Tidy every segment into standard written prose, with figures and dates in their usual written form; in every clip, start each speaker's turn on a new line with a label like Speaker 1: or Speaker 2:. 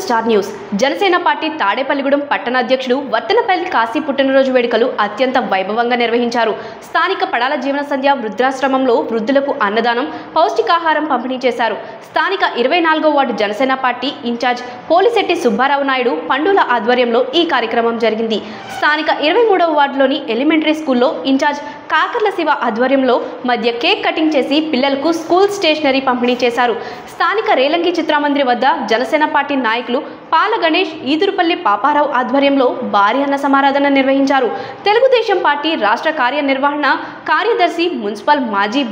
Speaker 1: Star news. Janasena party Tadepalligudem పట్టణ అధ్యక్షుడు వర్తనపల్లి కాశీ పుట్టినరోజు వేడుకలు అత్యంత వైభవంగా నిర్వహించారు. స్థానిక పడాల జీవన సంధ్య వృద్ధాశ్రమంలో వృద్ధులకు అన్నదానం, పౌష్టికాహారం పంపిణీ చేశారు. స్థానిక 24వ ward Janasena party incharge Polisetti Subbarao Naidu Pandula ఆధ్వర్యంలో ఈ కార్యక్రమం జరిగింది. స్థానిక 23వ వార్డులోని ఎలిమెంటరీ స్కూల్లో ఇన్ఛార్జ్ కాకర్ల శివ ఆధ్వర్యంలో మధ్య కేక్ కటింగ్ చేసి పిల్లలకు స్కూల్ స్టేషనరీ పంపిణీ చేశారు. స్థానిక రేలంగి చిత్రమందిర్ వద్ద జనసేన పార్టీ నాయకులు పాల గణేష్, ఈదురుపల్లి పాపారావు ఆధ్వర్యంలో భారీ అన్న సమారాధన నిర్వహించారు. తెలుగుదేశం పార్టీ రాష్ట్ర కార్యనిర్వహణ కార్యదర్శి, మున్సిపల్ మాజీ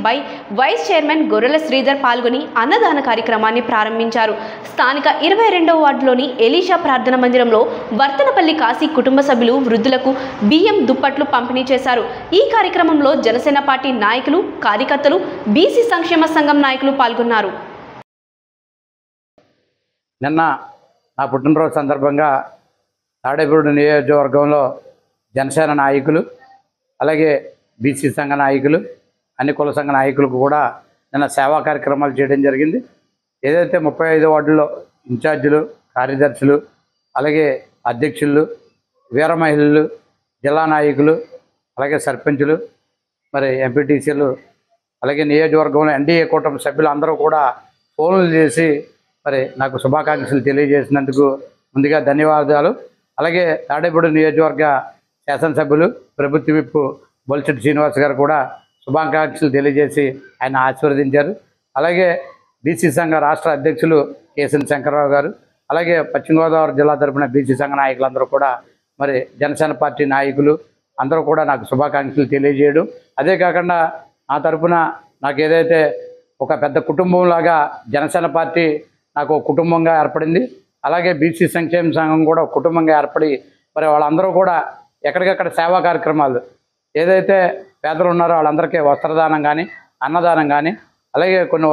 Speaker 1: వైస్ చైర్మన్ గొర్రెల శ్రీధర్ పాల్గొని అన్నదాన కార్యక్రమాన్ని ప్రారంభించారు. స్థానిక 22వ వార్డులోని ఎలీషా ప్రార్థన మందిరంలో వర్తనపల్లి కాశీ కుటుంబ సభ్యులు వృద్ధులకు బియ్యం, దుప్పట్లు పంపిణీ చేశారు. ఈ కార్యక్రమంలో జనసేన పార్టీ నాయకులు, కార్యకర్తలు, బీసీ సంక్షేమ సంఘం నాయకులు పాల్గొన్నారు.
Speaker 2: నిన్న నా పుట్టినరోజు సందర్భంగా తాడేపల్లి నియోజకవర్గంలో జనసేన నాయకులు, అలాగే బీసీ సంఘ నాయకులు, అన్ని కుల సంఘ నాయకులకు కూడా నిన్న సేవా కార్యక్రమాలు చేయడం జరిగింది. ఏదైతే 35 వార్డుల్లో ఇన్ఛార్జీలు, కార్యదర్శులు, అలాగే అధ్యక్షులు, వీర మహిళలు, జిల్లా నాయకులు, అలాగే సర్పంచులు, మరి ఎంపీటీసీలు, అలాగే నియోజకవర్గంలో ఎన్డీఏ కూటమి సభ్యులు అందరూ కూడా ఫోన్లు చేసి మరి నాకు శుభాకాంక్షలు తెలియజేసినందుకు ముందుగా ధన్యవాదాలు. అలాగే తాడేపల్లి నియోజకవర్గ శాసనసభ్యులు, ప్రభుత్వ విప్ బొలిశెట్టి శ్రీనివాస్ గారు కూడా శుభాకాంక్షలు తెలియజేసి ఆయన ఆశీర్వదించారు. అలాగే బీసీ సంఘ రాష్ట్ర అధ్యక్షులు కేసీఎన్ శంకర్రావు గారు, అలాగే పశ్చిమ గోదావరి జిల్లా తరపున బీసీ సంఘ నాయకులందరూ కూడా మరి జనసేన పార్టీ నాయకులు అందరూ కూడా నాకు శుభాకాంక్షలు తెలియజేయడం, అదే కాకుండా నా తరపున నాకు ఏదైతే ఒక పెద్ద కుటుంబంలాగా జనసేన పార్టీ నాకు కుటుంబంగా ఏర్పడింది. అలాగే బీసీ సంక్షేమ సంఘం కూడా ఒక కుటుంబంగా ఏర్పడి మరి వాళ్ళందరూ కూడా ఎక్కడికక్కడ సేవా కార్యక్రమాలు ఏదైతే పేదలు ఉన్నారో వాళ్ళందరికీ వస్త్రదానం కానీ, అన్నదానం కానీ, అలాగే కొన్ని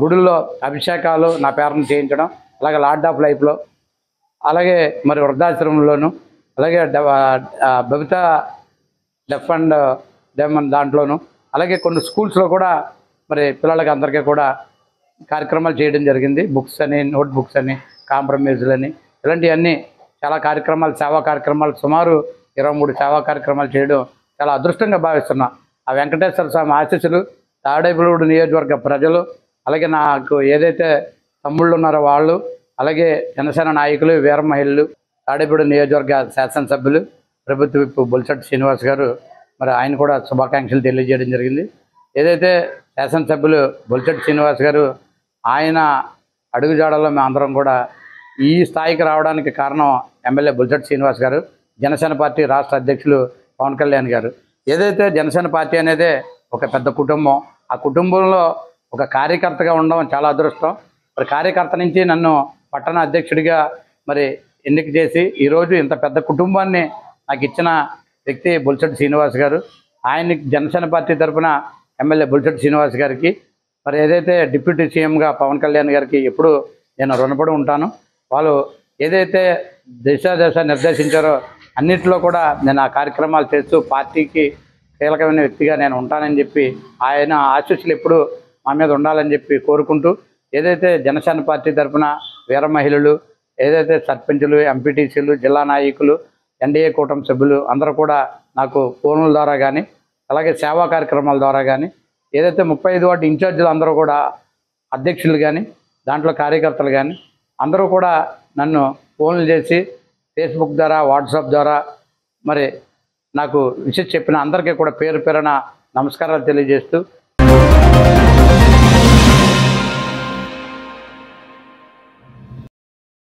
Speaker 2: గుడుల్లో అభిషేకాలు నా పేరును చేయించడం, అలాగే లార్డ్ ఆఫ్ లైఫ్లో, అలాగే మరి వృద్ధాశ్రమంలోను, అలాగే బబితా డెఫ్ అండ్ డెమన్ దాంట్లోను, అలాగే కొన్ని స్కూల్స్లో కూడా మరి పిల్లలకి అందరికీ కూడా కార్యక్రమాలు చేయడం జరిగింది. బుక్స్ అని, నోట్ బుక్స్ అని, కాంప్రమైజులని, ఇలాంటివన్నీ చాలా కార్యక్రమాలు, సేవా కార్యక్రమాలు సుమారు 23 సేవా కార్యక్రమాలు చేయడం చాలా అదృష్టంగా భావిస్తున్నా. ఆ వెంకటేశ్వర స్వామి ఆశీస్సులు తాడేపల్లి నియోజకవర్గ ప్రజలు, అలాగే నాకు ఏదైతే తమ్ముళ్ళు ఉన్నారో వాళ్ళు, అలాగే జనసేన నాయకులు, వీర మహిళలు, తాడేపల్లి నియోజకవర్గ శాసనసభ్యులు, ప్రభుత్వ విప్ బొలిశెట్టి శ్రీనివాస్ గారు మరి ఆయన కూడా శుభాకాంక్షలు తెలియజేయడం జరిగింది. ఏదైతే శాసనసభ్యులు బొలిశెట్టి శ్రీనివాస్ గారు ఆయన అడుగుజాడల్లో మేము అందరం కూడా ఈ స్థాయికి రావడానికి కారణం ఎమ్మెల్యే బొలిశెట్టి శ్రీనివాస్ గారు, జనసేన పార్టీ రాష్ట్ర అధ్యక్షులు పవన్ కళ్యాణ్ గారు. ఏదైతే జనసేన పార్టీ అనేది ఒక పెద్ద కుటుంబం, ఆ కుటుంబంలో ఒక కార్యకర్తగా ఉండడం చాలా అదృష్టం. మరి కార్యకర్త నుంచి నన్ను పట్టణ అధ్యక్షుడిగా మరి ఎన్నిక చేసి ఈరోజు ఇంత పెద్ద కుటుంబాన్ని నాకు ఇచ్చిన వ్యక్తి బొలిశెట్టి శ్రీనివాస్ గారు. ఆయనకి జనసేన పార్టీ తరఫున ఎమ్మెల్యే బొలిశెట్టి శ్రీనివాస్ గారికి, మరి ఏదైతే డిప్యూటీ సీఎంగా పవన్ కళ్యాణ్ గారికి ఎప్పుడు నేను రుణపడి ఉంటాను. వాళ్ళు ఏదైతే దశ నిర్దేశించారో అన్నింటిలో కూడా నేను ఆ కార్యక్రమాలు చేస్తూ పార్టీకి కీలకమైన వ్యక్తిగా నేను ఉంటానని చెప్పి ఆయన ఆశీస్సులు ఎప్పుడు మా మీద ఉండాలని చెప్పి కోరుకుంటూ, ఏదైతే జనసేన పార్టీ తరఫున వీర మహిళలు, ఏదైతే సర్పంచులు, ఎంపీటీసీలు, జిల్లా నాయకులు, ఎన్డీఏ కూటమి సభ్యులు అందరూ కూడా నాకు ఫోన్ల ద్వారా కానీ, అలాగే సేవా కార్యక్రమాల ద్వారా కానీ, ఏదైతే 35 వార్డు ఇన్ఛార్జీలు అందరూ కూడా అధ్యక్షులు కానీ, దాంట్లో కార్యకర్తలు కానీ అందరూ కూడా నన్ను ఫోన్లు చేసి ఫేస్బుక్ ద్వారా, వాట్సాప్ ద్వారా మరి నాకు విషయం చెప్పిన అందరికీ కూడా పేరు పేరున నమస్కారాలు తెలియజేస్తూ